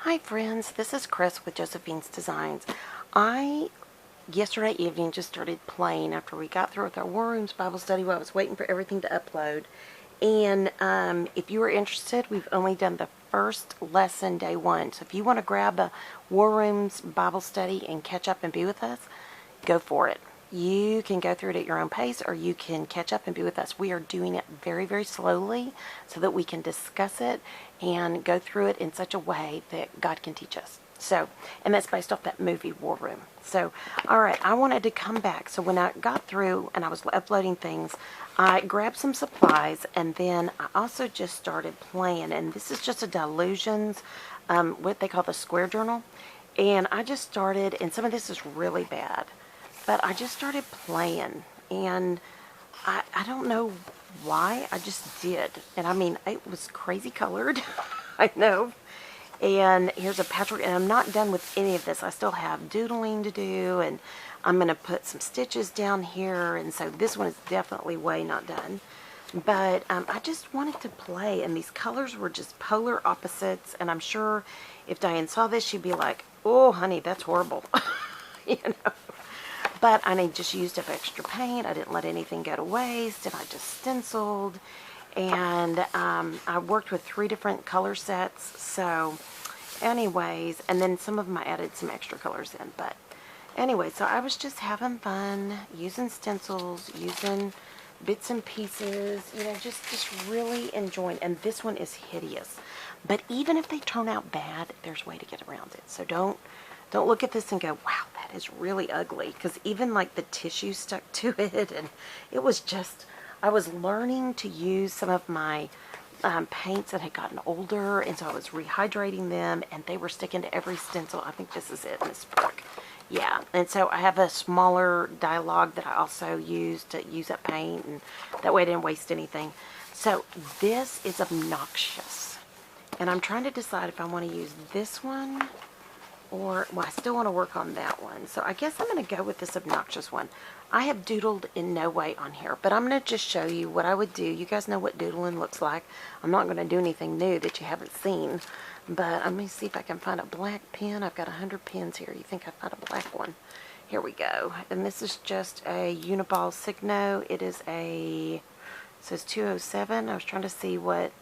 Hi friends, this is Chris with Josephine's Designs. I yesterday evening just started playing after we got through with our War Rooms Bible study while I was waiting for everything to upload. And if you are interested, we've only done the first lesson, day one. So if you want to grab a War Rooms Bible study and catch up and be with us, go for it. You can go through it at your own pace, or you can catch up and be with us. We are doing it very, very slowly so that we can discuss it and go through it in such a way that God can teach us. So, and that's based off that movie War Room. So, all right, I wanted to come back. So when I got through and I was uploading things, I grabbed some supplies, and then I also just started playing. And this is just a Delusions, what they call the square journal. And I just started, and some of this is really bad, but I just started playing, and I don't know why, I just did. And I mean, it was crazy colored, I know. And here's a patchwork, and I'm not done with any of this. I still have doodling to do, and I'm going to put some stitches down here, and so this one is definitely way not done. But I just wanted to play, and these colors were just polar opposites, and I'm sure if Diane saw this, she'd be like, oh, honey, that's horrible. You know. But I just used up extra paint. I didn't let anything go to waste, and I just stenciled. And I worked with 3 different color sets. So anyways, and then some of them I added some extra colors in. But anyway, so I was just having fun, using stencils, using bits and pieces, you know, just really enjoying. And this one is hideous. But even if they turn out bad, there's a way to get around it. So don't look at this and go, wow, that is really ugly. Because even like the tissue stuck to it, and it was just, I was learning to use some of my paints that had gotten older, and so I was rehydrating them, and they were sticking to every stencil. I think this is it in this book. Yeah, and so I have a smaller dialogue that I also use to use up paint, and that way I didn't waste anything. So this is obnoxious. And I'm trying to decide if I want to use this one, or, well, I still want to work on that one. So I guess I'm going to go with this obnoxious one. I have doodled in no way on here, but I'm going to just show you what I would do. You guys know what doodling looks like. I'm not going to do anything new that you haven't seen, but let me see if I can find a black pen. I've got 100 pens here. You think I found a black one? Here we go. And this is just a Uniball Signo. It is a, it says 207. I was trying to see what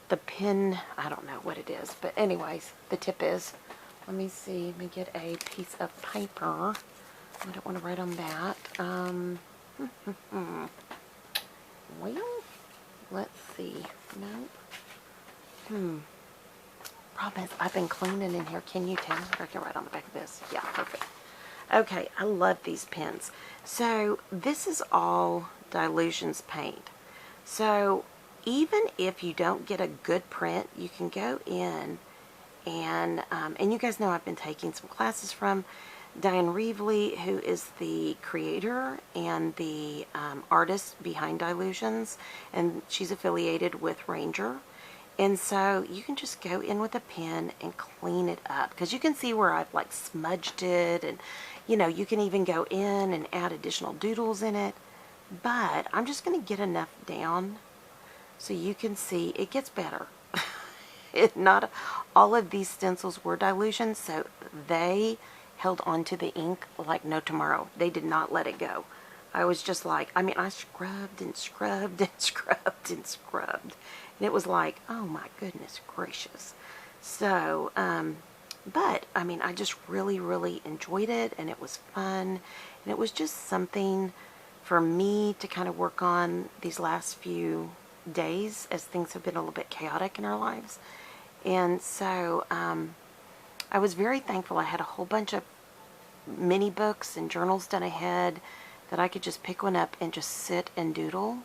the pen, I don't know what it is, but anyways, the tip is. Let me see. Let me get a piece of paper. I don't want to write on that. Well, let's see. Nope. Problem is, I've been cleaning in here. Can you tell? I can write on the back of this. Yeah, perfect. Okay, I love these pens. So, this is all Delusions paint. So, even if you don't get a good print, you can go in and you guys know I've been taking some classes from Diane Reevely, who is the creator and the artist behind Delusions, and she's affiliated with Ranger. And so you can just go in with a pen and clean it up, because you can see where I've like smudged it, and you know, you can even go in and add additional doodles in it. But I'm just going to get enough down so you can see it gets better. Not all of these stencils were Delusions, so they held onto the ink like no tomorrow. They did not let it go. I was just like, I mean, I scrubbed and scrubbed and scrubbed and scrubbed. And it was like, oh my goodness gracious. So, but, I mean, I just really, really enjoyed it, and it was fun. And it was just something for me to kind of work on these last few days, as things have been a little bit chaotic in our lives. And so I was very thankful I had a whole bunch of mini books and journals done ahead that I could just pick one up and just sit and doodle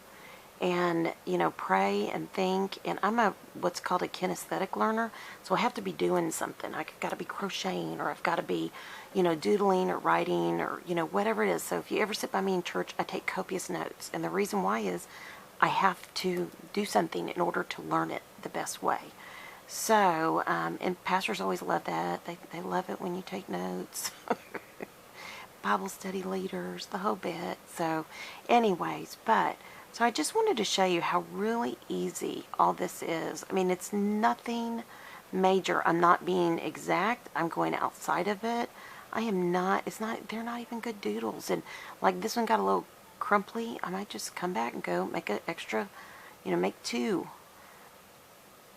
and, you know, pray and think. And I'm what's called a kinesthetic learner, so I have to be doing something. I've got to be crocheting, or I've got to be, you know, doodling or writing, or, you know, whatever it is. So if you ever sit by me in church, I take copious notes. And the reason why is I have to do something in order to learn it the best way. So, and pastors always love that. They love it when you take notes. Bible study leaders, the whole bit. So, anyways, so I just wanted to show you how really easy all this is. I mean, it's nothing major. I'm not being exact. I'm going outside of it. I am not, they're not even good doodles. And like this one got a little crumply. I might just come back and go make an extra, make two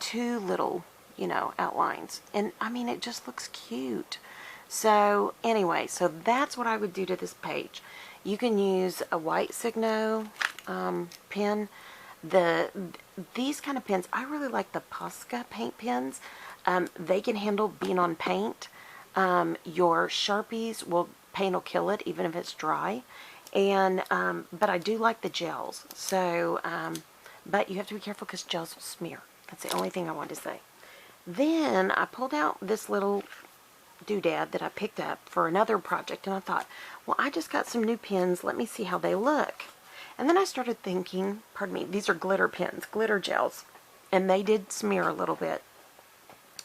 little, outlines. And I mean, it just looks cute. So anyway, so that's what I would do to this page. You can use a white Signo pen. These kind of pens, I really like the Posca paint pens. They can handle being on paint. Your Sharpies paint will kill it even if it's dry. And but I do like the gels. So, but you have to be careful because gels will smear. That's the only thing I wanted to say. Then I pulled out this little doodad that I picked up for another project, and I thought, well, I just got some new pens. Let me see how they look. And then I started thinking, pardon me, these are glitter pens, glitter gels, and they did smear a little bit.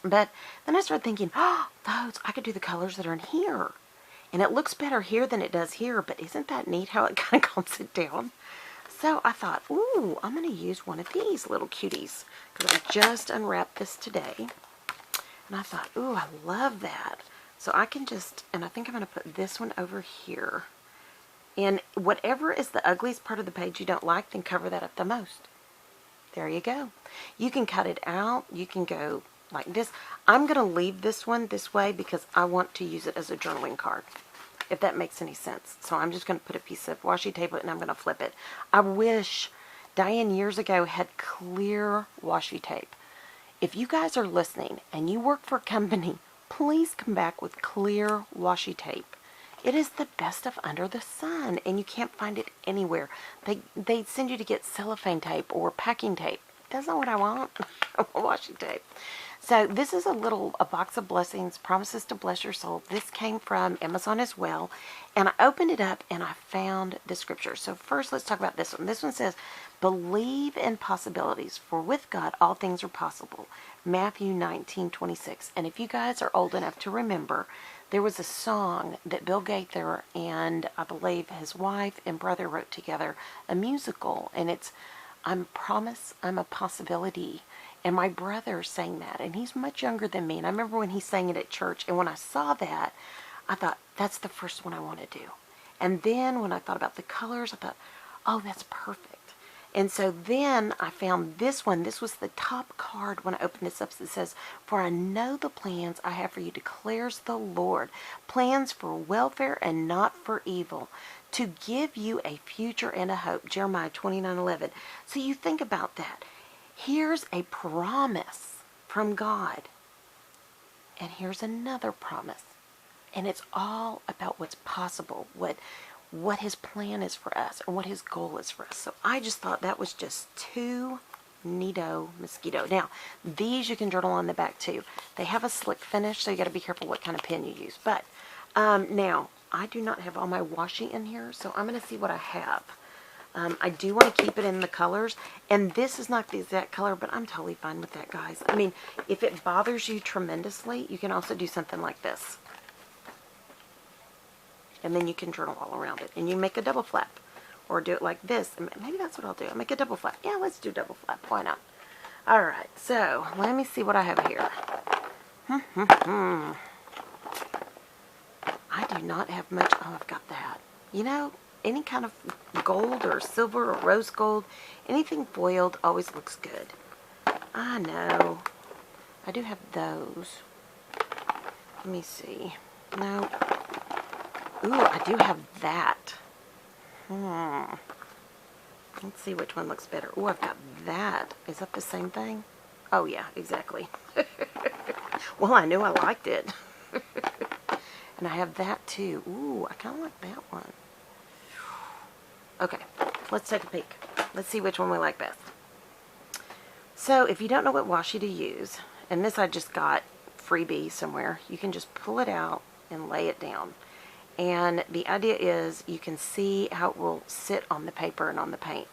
But then I started thinking, oh, those, I could do the colors that are in here. And it looks better here than it does here, but isn't that neat how it kind of calms it down? So I thought, ooh, I'm going to use one of these little cuties, because I just unwrapped this today. And I thought, ooh, I love that. So I can just, and I think I'm going to put this one over here. And whatever is the ugliest part of the page you don't like, then cover that up the most. There you go. You can cut it out. You can go like this. I'm going to leave this one this way because I want to use it as a journaling card, if that makes any sense. So I'm just going to put a piece of washi tape and I'm going to flip it. I wish Diane years ago had clear washi tape. If you guys are listening and you work for a company, please come back with clear washi tape. It is the best of under the sun, and you can't find it anywhere. They send you to get cellophane tape or packing tape. That's not what I want. I want washi tape. So this is a box of blessings, promises to bless your soul. This came from Amazon as well. And I opened it up and I found the scripture. So first let's talk about this one. This one says, believe in possibilities, for with God all things are possible. Matthew 19:26. And if you guys are old enough to remember, there was a song that Bill Gaither and I believe his wife and brother wrote together, a musical. And it's, I'm a possibility. And my brother sang that, and he's much younger than me. And I remember when he sang it at church, and when I saw that, I thought, that's the first one I want to do. And then when I thought about the colors, I thought, oh, that's perfect. And so then I found this one. This was the top card when I opened this up. It says, for I know the plans I have for you, declares the Lord. Plans for welfare and not for evil, to give you a future and a hope. Jeremiah 29:11. So you think about that. Here's a promise from God. And here's another promise. And it's all about what's possible, what his plan is for us, or what his goal is for us. So I just thought that was just too neato mosquito. Now, these you can journal on the back too. They have a slick finish, so you got to be careful what kind of pen you use. But now, I do not have all my washi in here, so I'm going to see what I have. I do want to keep it in the colors, and this is not the exact color, but I'm totally fine with that, guys. I mean, if it bothers you tremendously, you can also do something like this. And then you can journal all around it, and you make a double flap, or do it like this. Maybe that's what I'll do. I'll make a double flap. Yeah, let's do double flap. Why not? All right, so let me see what I have here. I do not have much. Oh, I've got that. You know, any kind of gold or silver or rose gold, anything foiled always looks good. I know. I do have those. Let me see. No. Ooh, I do have that. Let's see which one looks better. Ooh, I've got that. Is that the same thing? Oh, yeah, exactly. Well, I knew I liked it. And I have that too. Ooh, I kind of like that one. Okay, let's take a peek. Let's see which one we like best. So, if you don't know what washi to use, and this I just got freebie somewhere, you can just pull it out and lay it down. And the idea is you can see how it will sit on the paper and on the paint.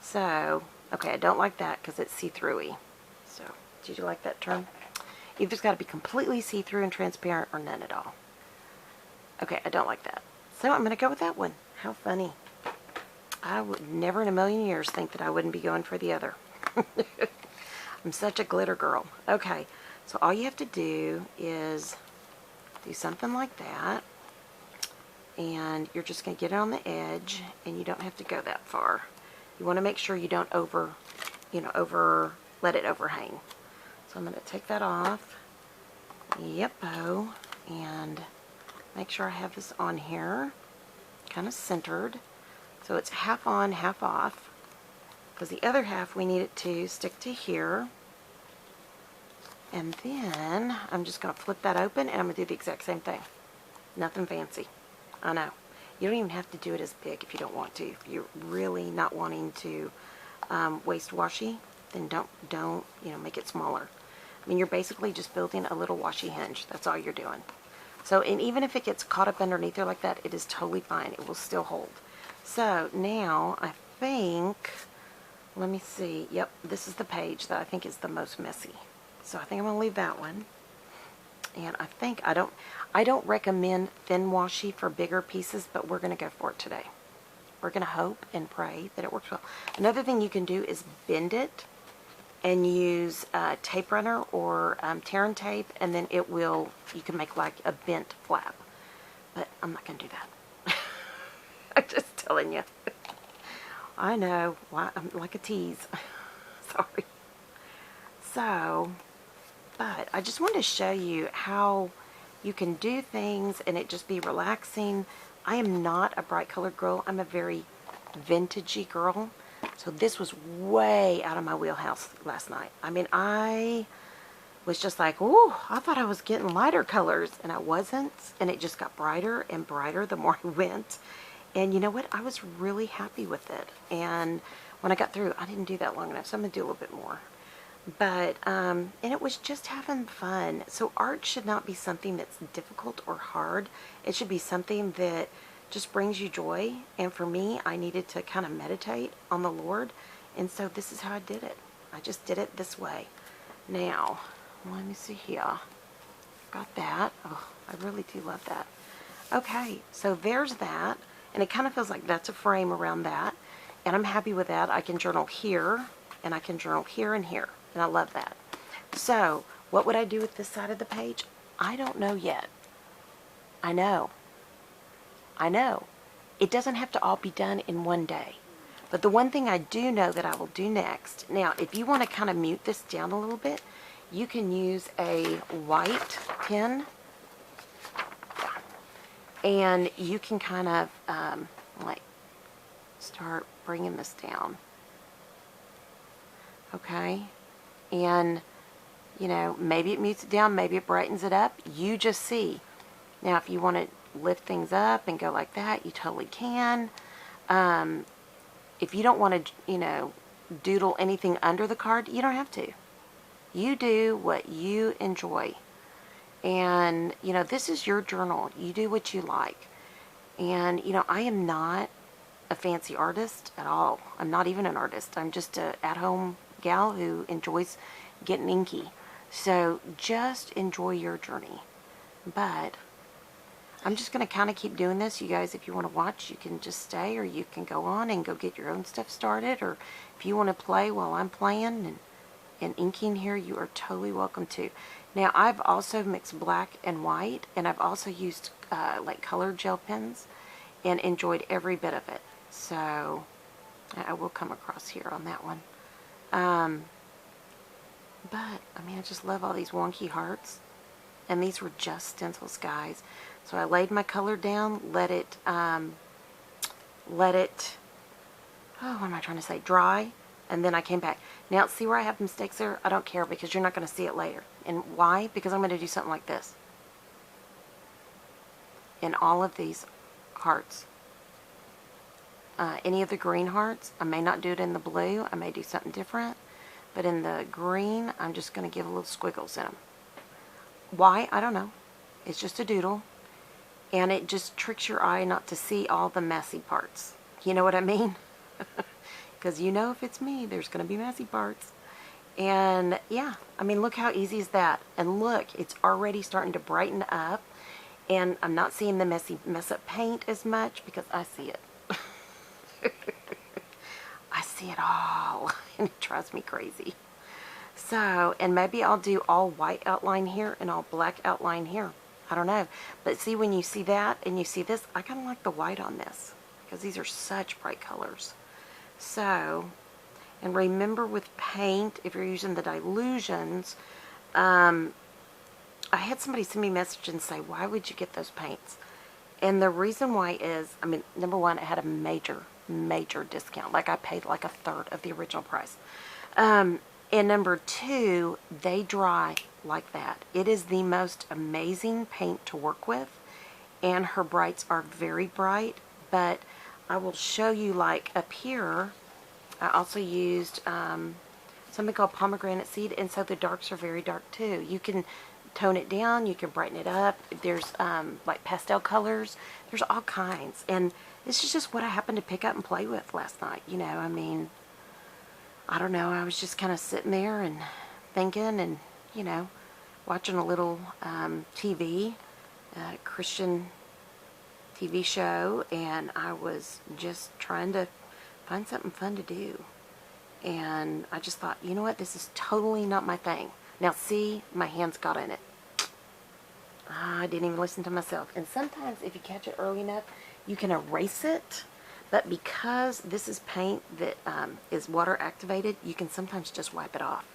So, okay, I don't like that because it's see-through-y. So, did you like that term? You've just got to be completely see-through and transparent or none at all. Okay, I don't like that. So, I'm going to go with that one. How funny. I would never in a million years think that I wouldn't be going for the other. I'm such a glitter girl. Okay, So all you have to do is do something like that, and you're just going to get it on the edge, and you don't have to go that far. You want to make sure you don't let it overhang. So I'm going to take that off. Yep-o, and make sure I have this on here, kind of centered. So it's half on, half off, because the other half we need it to stick to here. And then I'm just going to flip that open, and I'm going to do the exact same thing. Nothing fancy. I know. You don't even have to do it as big if you don't want to. If you're really not wanting to waste washi, then don't make it smaller. I mean, you're basically just building a little washi hinge. That's all you're doing. So, and even if it gets caught up underneath there like that, it is totally fine. It will still hold. So now I think, let me see. Yep, this is the page that I think is the most messy. So I think I'm going to leave that one. And I think I don't recommend thin washi for bigger pieces, but we're going to go for it today. We're going to hope and pray that it works well. Another thing you can do is bend it and use tape runner or tear and tape, and then you can make like a bent flap. But I'm not going to do that. I'm just telling you. I know, I'm like a tease. Sorry. So, but I just wanted to show you how you can do things and it just be relaxing. I am not a bright colored girl. I'm a very vintagey girl. So this was way out of my wheelhouse last night. I mean, I was just like, oh, I thought I was getting lighter colors, and I wasn't. And it just got brighter and brighter the more I went. And you know what? I was really happy with it. And when I got through, I didn't do that long enough, so I'm going to do a little bit more. But, and it was just having fun. So art should not be something that's difficult or hard. It should be something that just brings you joy. And for me, I needed to kind of meditate on the Lord. And so this is how I did it. I just did it this way. Now, let me see here. Got that. Oh, I really do love that. Okay, so there's that. And it kind of feels like that's a frame around that. And I'm happy with that. I can journal here, and I can journal here and here. And I love that. So, what would I do with this side of the page? I don't know yet. I know. It doesn't have to all be done in one day. But the one thing I do know that I will do next, now, if you want to kind of mute this down a little bit, you can use a white pen. And you can kind of, like, start bringing this down. Okay? And, maybe it mutes it down, maybe it brightens it up. You just see. Now, if you want to lift things up and go like that, you totally can. If you don't want to, doodle anything under the card, you don't have to. You do what you enjoy. And, this is your journal. You do what you like. And, I am not a fancy artist at all. I'm not even an artist. I'm just a at-home gal who enjoys getting inky. So just enjoy your journey. But I'm just going to kind of keep doing this. You guys, if you want to watch, you can just stay, or you can go on and go get your own stuff started. Or if you want to play while I'm playing and inking here, you are totally welcome to. Now, I've also mixed black and white, and I've also used like colored gel pens and enjoyed every bit of it. So I will come across here on that one. But, I mean, I just love all these wonky hearts. And these were just stencils, guys. So I laid my color down, let it, oh, what am I trying to say, dry. And then I came back. Now, see where I have mistakes there? I don't care, because you're not going to see it later. And why? Because I'm going to do something like this. In all of these hearts. Any of the green hearts, I may not do it in the blue. I may do something different. But in the green, I'm just going to give a little squiggles in them. Why? I don't know. It's just a doodle. And it just tricks your eye not to see all the messy parts. You know what I mean? Because if it's me, there's going to be messy parts. And yeah, I mean, look how easy is that. And look, it's already starting to brighten up. And I'm not seeing the mess up paint as much because I see it. I see it all. And it drives me crazy. So, and maybe I'll do all white outline here and all black outline here. I don't know. But see, when you see that and you see this, I kind of like the white on this because these are such bright colors. So, and remember with paint, if you're using the Dilutions, I had somebody send me a message and say, why would you get those paints? And the reason why is, I mean, number one, it had a major discount. Like I paid like a third of the original price. And number two, they dry like that. It is the most amazing paint to work with. And her brights are very bright. But I will show you, like up here, I also used something called pomegranate seed. And so the darks are very dark too. You can tone it down. You can brighten it up. There's like pastel colors. There's all kinds. And this is just what I happened to pick up and play with last night. You know, I mean, I don't know, I was just kind of sitting there and thinking and, you know, watching a little TV, Christian TV show, and I was just trying to find something fun to do. And I just thought, you know what, this is totally not my thing. Now see, my hands got in it. I didn't even listen to myself. And sometimes if you catch it early enough, you can erase it. But because this is paint that is water activated, you can sometimes just wipe it off.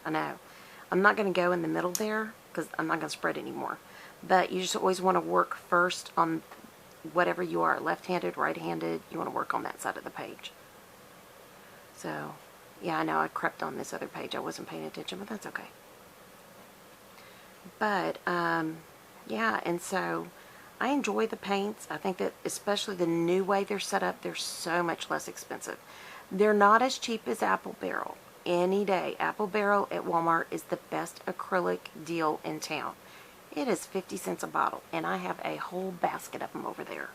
I know. I'm not going to go in the middle there because I'm not going to spread anymore. But you just always want to work first on whatever you are, left-handed, right-handed. You want to work on that side of the page. So, yeah, I know I crept on this other page. I wasn't paying attention, but that's okay. But, yeah, and so I enjoy the paints. I think that especially the new way they're set up, they're so much less expensive. They're not as cheap as Apple Barrel. Any day, Apple Barrel at Walmart is the best acrylic deal in town. It is 50 cents a bottle, and I have a whole basket of them over there.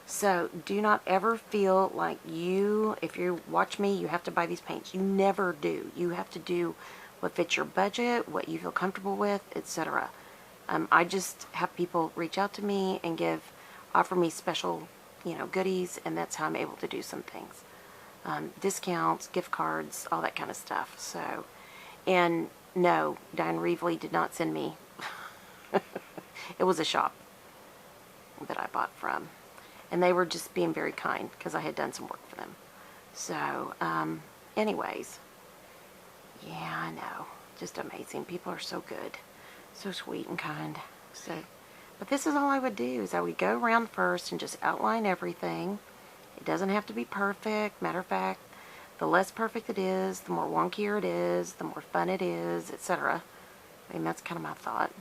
So do not ever feel like if you watch me, you have to buy these paints. You never do. You have to do what fits your budget, what you feel comfortable with, etc. I just have people reach out to me and offer me special, you know, goodies, and that's how I'm able to do some things. Discounts, gift cards, all that kind of stuff. So, and no, Diane Reevely did not send me. It was a shop that I bought from. And they were just being very kind because I had done some work for them. So, anyways, yeah, I know. Just amazing. People are so good. So sweet and kind. So, but this is all I would do, is I would go around first and just outline everything. It doesn't have to be perfect. Matter of fact, the less perfect it is, the more wonkier it is, the more fun it is, etc. I mean, that's kind of my thought.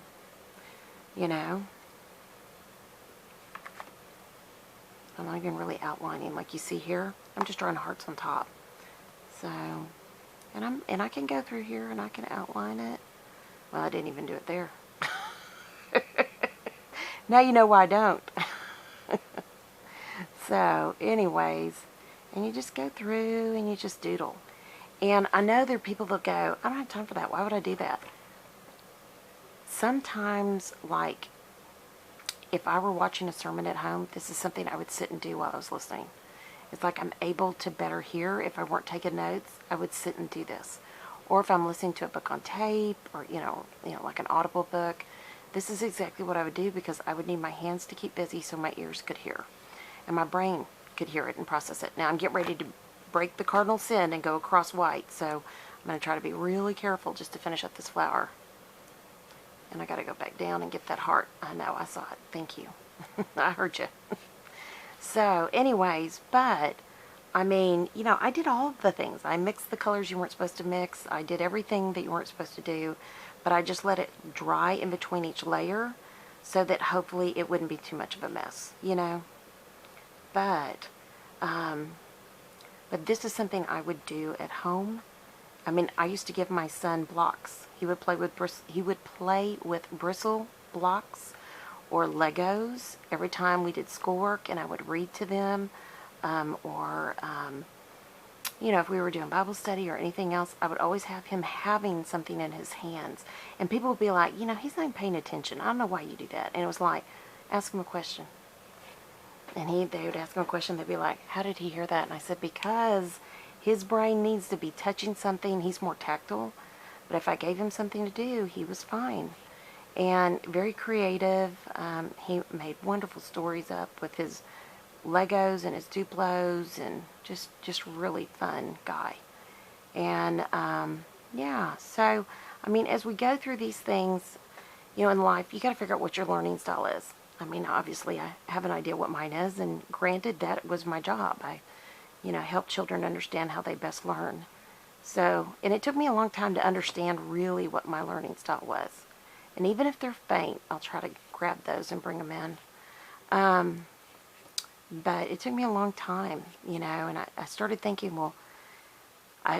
You know? I'm not even really outlining like you see here. I'm just drawing hearts on top. So, and I can go through here and I can outline it. Well, I didn't even do it there. Now you know why I don't. So, anyways, and you just go through and you just doodle. And I know there are people that go, I don't have time for that. Why would I do that? Sometimes, like, if I were watching a sermon at home, this is something I would sit and do while I was listening. It's like I'm able to better hear. If I weren't taking notes, I would sit and do this. Or if I'm listening to a book on tape, or, you know, like an Audible book, this is exactly what I would do, because I would need my hands to keep busy so my ears could hear. And my brain could hear it and process it. Now I'm getting ready to break the cardinal sin and go across white. So I'm going to try to be really careful just to finish up this flower. And I got to go back down and get that heart. I know, I saw it. Thank you. I heard you. So, anyways, but, I mean, you know, I did all of the things. I mixed the colors you weren't supposed to mix. I did everything that you weren't supposed to do. But I just let it dry in between each layer so that hopefully it wouldn't be too much of a mess, you know. But this is something I would do at home. I mean, I used to give my son blocks. He would play with bristle blocks or Legos every time we did schoolwork, and I would read to them, you know, if we were doing Bible study or anything else, I would always have him having something in his hands. And people would be like, you know, he's not even paying attention. I don't know why you do that. And it was like, ask him a question. And they would ask him a question. They'd be like, how did he hear that? And I said, because his brain needs to be touching something. He's more tactile. But if I gave him something to do, he was fine. And very creative. He made wonderful stories up with his Legos and his Duplos, and just really fun guy. And yeah, so I mean, as we go through these things, in life, you got to figure out what your learning style is. I mean, obviously, I have an idea what mine is, and granted, that was my job. I, help children understand how they best learn. So, and it took me a long time to understand really what my learning style was. And even if they're faint, I'll try to grab those and bring them in. But it took me a long time, and I started thinking, well,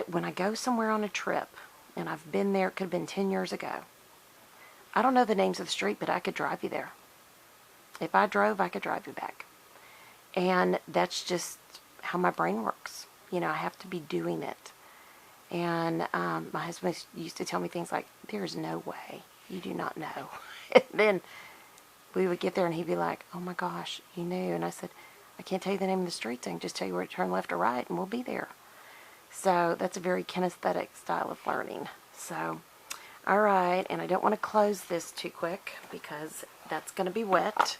when I go somewhere on a trip, and I've been there, it could have been 10 years ago, I don't know the names of the street, but I could drive you there. If I drove, I could drive you back. And that's just how my brain works. I have to be doing it. And my husband used to tell me things like, there's no way. You do not know. And then we would get there and he'd be like, oh my gosh, you knew. And I said, I can't tell you the name of the streets. I can just tell you where to turn left or right and we'll be there. So that's a very kinesthetic style of learning. So, all right. And I don't want to close this too quick because that's going to be wet.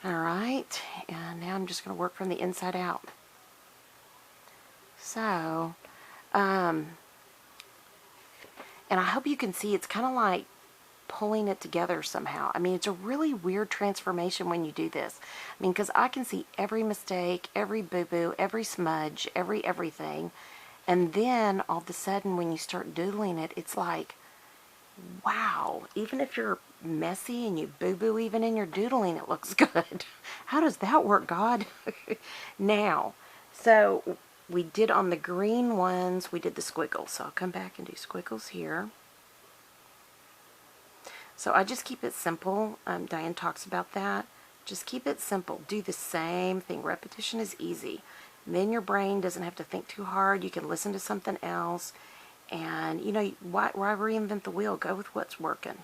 All right. And now I'm just going to work from the inside out. So, and I hope you can see it's kind of like pulling it together somehow. I mean, it's a really weird transformation when you do this. I mean, because I can see every mistake, every boo-boo, every smudge, everything. And then all of a sudden when you start doodling it, it's like, wow, even if you're messy and you boo-boo even in your doodling, it looks good. How does that work, God? Now, so we did on the green ones, we did the squiggles. So I'll come back and do squiggles here. So I just keep it simple. Diane talks about that. Just keep it simple. Do the same thing. Repetition is easy. And then your brain doesn't have to think too hard. You can listen to something else. And, why reinvent the wheel? Go with what's working.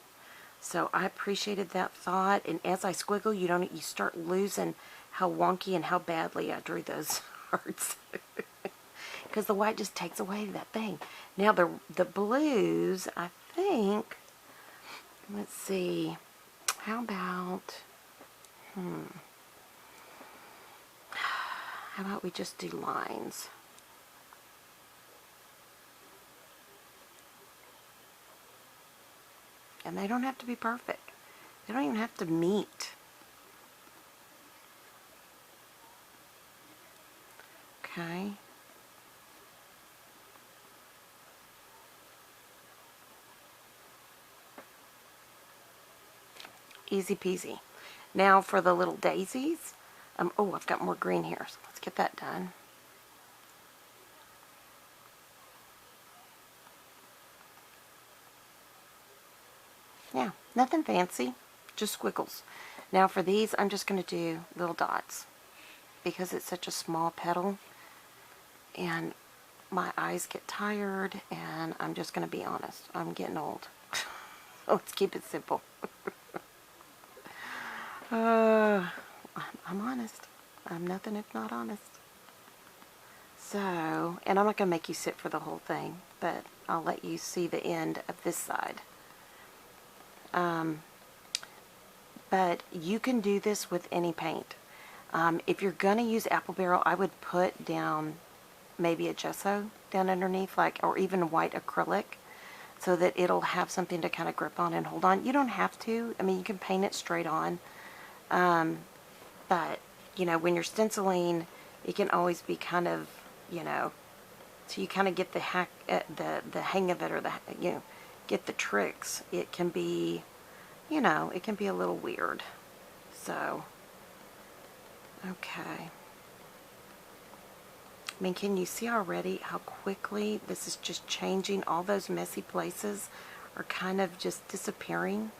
So I appreciated that thought. And as I squiggle, you start losing how wonky and how badly I drew those hearts. Because the white just takes away that thing. Now the blues, I think, let's see, how about, how about we just do lines? And they don't have to be perfect. They don't even have to meet. Okay. Easy peasy. Now for the little daisies. Oh, I've got more green here, so let's get that done. Yeah, nothing fancy, just squiggles. Now for these, I'm just going to do little dots because it's such a small petal and my eyes get tired, and I'm just going to be honest, I'm getting old. So let's keep it simple. I'm honest. I'm nothing if not honest. So, and I'm not going to make you sit for the whole thing, but I'll let you see the end of this side. But you can do this with any paint. If you're going to use apple barrel, I would put down maybe a gesso down underneath, or even white acrylic, so that it'll have something to kind of grip on and hold on. You don't have to. I mean, you can paint it straight on. But, when you're stenciling, it can always be kind of, so you kind of get the hang of it, or get the tricks. It can be, it can be a little weird. So, okay. I mean, can you see already how quickly this is just changing? All those messy places are kind of just disappearing.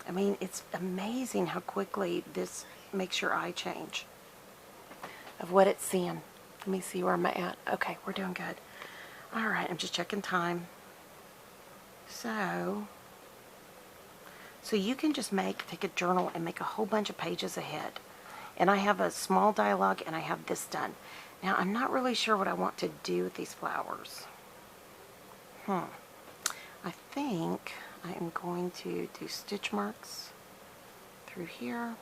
I mean, it's amazing how quickly this makes your eye change of what it's seeing. Let me see where I'm at. Okay, we're doing good. All right, I'm just checking time. So you can just take a journal and make a whole bunch of pages ahead. And I have a small dialogue, and I have this done. Now, I'm not really sure what I want to do with these flowers. I think I am going to do stitch marks through here.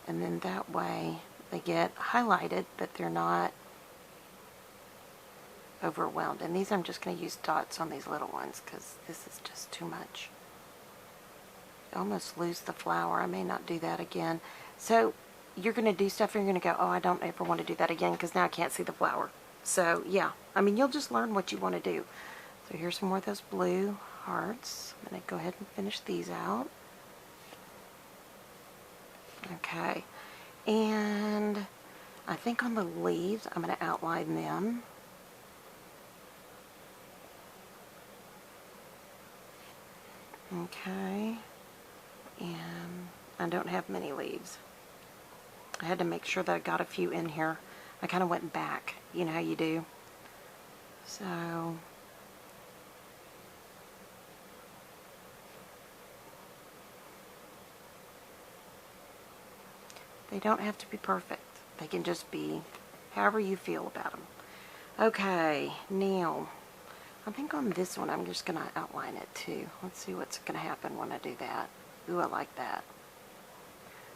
And then that way they get highlighted, but they're not overwhelmed. And these I'm just going to use dots on these little ones because this is just too much. I almost lose the flower. I may not do that again. So you're going to do stuff and you're going to go, oh, I don't ever want to do that again because now I can't see the flower. So yeah, I mean, you'll just learn what you want to do. So here's some more of those blue hearts. I'm going to go ahead and finish these out. Okay, and I think on the leaves I'm going to outline them. Okay, and I don't have many leaves. I had to make sure that I got a few in here. I kind of went back, you know how you do. So they don't have to be perfect. They can just be however you feel about them. Okay, now I think on this one I'm just going to outline it too. Let's see what's going to happen when I do that. Ooh, I like that.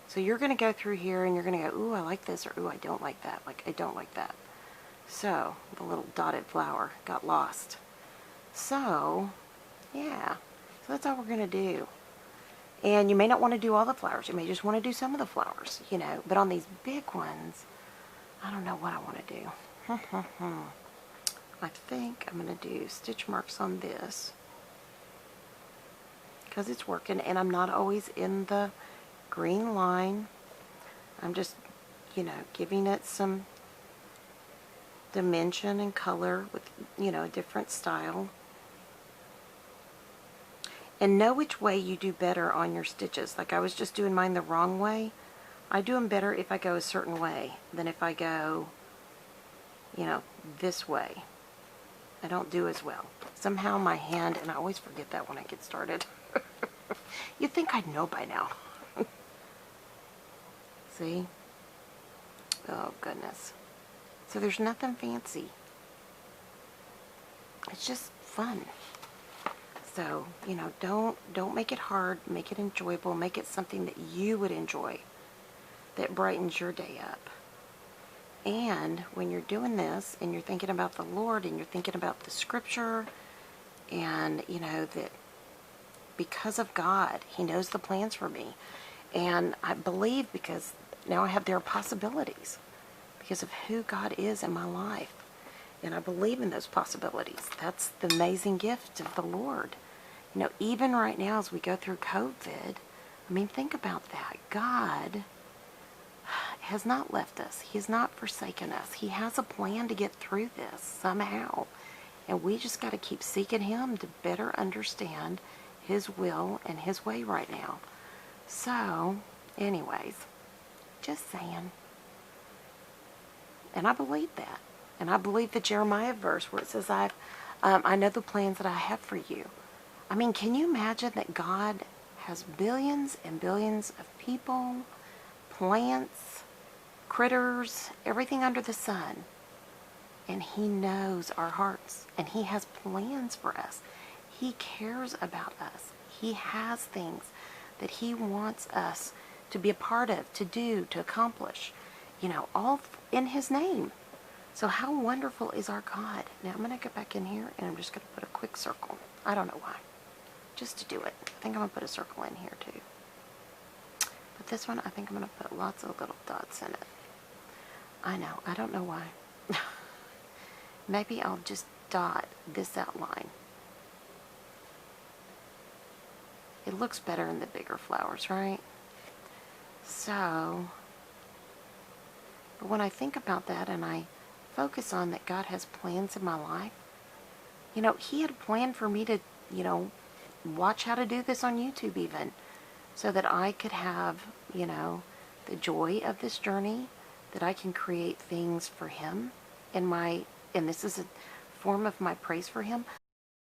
So you're going to go through here and you're going to go, ooh, I like this, or ooh, I don't like that. Like, I don't like that. So the little dotted flower got lost. So yeah, so that's all we're going to do. And you may not want to do all the flowers. You may just want to do some of the flowers, you know. But on these big ones, I don't know what I want to do. I think I'm going to do stitch marks on this because it's working, and I'm not always in the green line. I'm just, you know, giving it some dimension and color with, you know, a different style. And know which way you do better on your stitches. Like, I was just doing mine the wrong way. I do them better if I go a certain way than if I go, you know, this way. I don't do as well. Somehow my hand, and I always forget that when I get started. You'd think I'd know by now. See? Oh, goodness. So there's nothing fancy. It's just fun. So, you know, don't make it hard. Make it enjoyable. Make it something that you would enjoy, that brightens your day up. And when you're doing this and you're thinking about the Lord and you're thinking about the scripture, and you know that because of God, He knows the plans for me. And I believe because now I have their possibilities because of who God is in my life. And I believe in those possibilities. That's the amazing gift of the Lord. You know, even right now as we go through COVID, I mean, think about that. God has not left us. He has not forsaken us. He has a plan to get through this somehow. And we just got to keep seeking Him to better understand His will and His way right now. So, anyways, just saying. And I believe that. And I believe the Jeremiah verse where it says, I know the plans that I have for you. I mean, can you imagine that God has billions and billions of people, plants, critters, everything under the sun. And He knows our hearts. And He has plans for us. He cares about us. He has things that He wants us to be a part of, to do, to accomplish. You know, all in His name. So how wonderful is our God? Now I'm going to go back in here and I'm just going to put a quick circle. I don't know why. Just to do it. I think I'm going to put a circle in here too. But this one, I think I'm going to put lots of little dots in it. I know. I don't know why. Maybe I'll just dot this outline. It looks better in the bigger flowers, right? So, but when I think about that and I focus on that God has plans in my life, you know, He had a plan for me to, you know, watch how to do this on YouTube even, so that I could have, you know, the joy of this journey, that I can create things for Him and this is a form of my praise for Him.